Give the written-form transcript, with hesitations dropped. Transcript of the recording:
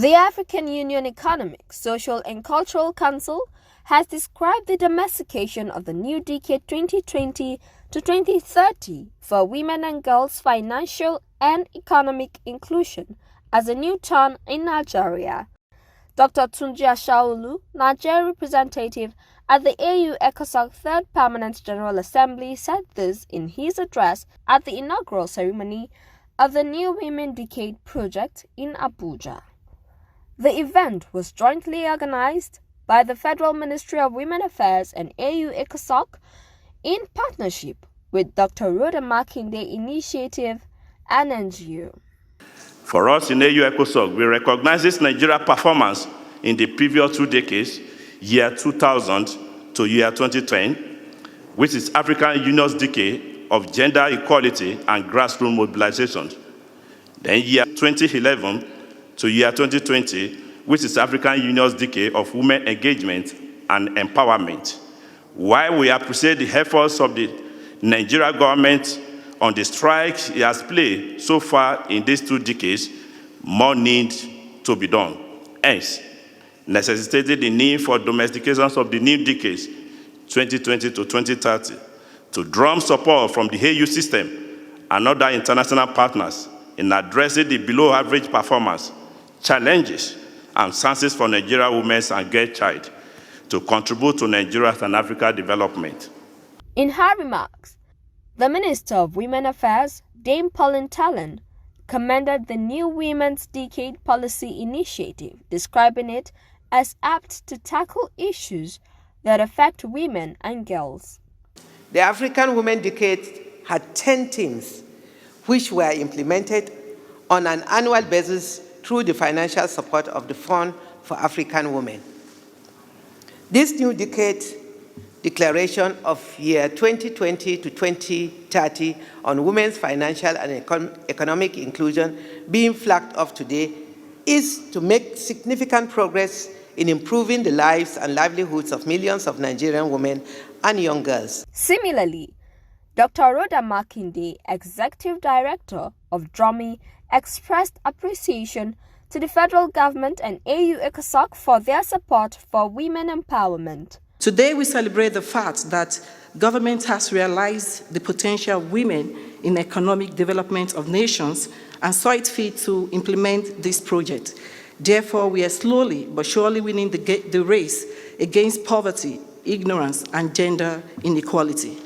The African Union Economic, Social and Cultural Council has described the domestication of the new decade 2020 to 2030 for women and girls' financial and economic inclusion as a new turn in Nigeria. Dr. Tunji Ashaolu, Nigeria representative at the AU-ECOSOCC Third Permanent General Assembly, said this in his address at the inaugural ceremony of the New Women Decade project in Abuja. The event was jointly organized by the Federal Ministry of Women Affairs and AU-ECOSOCC in partnership with Dr. Rhoda Makinde Initiative and NGO. For us in AU-ECOSOCC, we recognize this Nigeria performance in the previous 2 decades, year 2000 to year 2010, which is African Union's decade of gender equality and grassroots mobilization. Then year 2011 to year 2020, which is African Union's decade of women engagement and empowerment. While we appreciate the efforts of the Nigeria government on the strike it has played so far in these 2 decades, more needs to be done. Hence, necessitated the need for domestication of the new decades, 2020 to 2030, to drum support from the AU system and other international partners in addressing the below-average performance, challenges, and chances for Nigerian women and girl child to contribute to Nigeria's and Africa's development. In her remarks, the Minister of Women Affairs, Dame Pauline Talon, commended the New Women's Decade Policy Initiative, describing it as apt to tackle issues that affect women and girls. The African Women Decade had 10 themes which were implemented on an annual basis through the financial support of the Fund for African Women. This new decade declaration of year 2020 to 2030 on women's financial and economic inclusion being flagged off today is to make significant progress in improving the lives and livelihoods of millions of Nigerian women and young girls. Similarly, Dr. Rhoda Makinde, Executive Director of DROMI, expressed appreciation to the federal government and AU-ECOSOCC for their support for women empowerment. Today we celebrate the fact that government has realized the potential of women in economic development of nations and saw it fit to implement this project. Therefore, we are slowly but surely winning the race against poverty, ignorance, and gender inequality.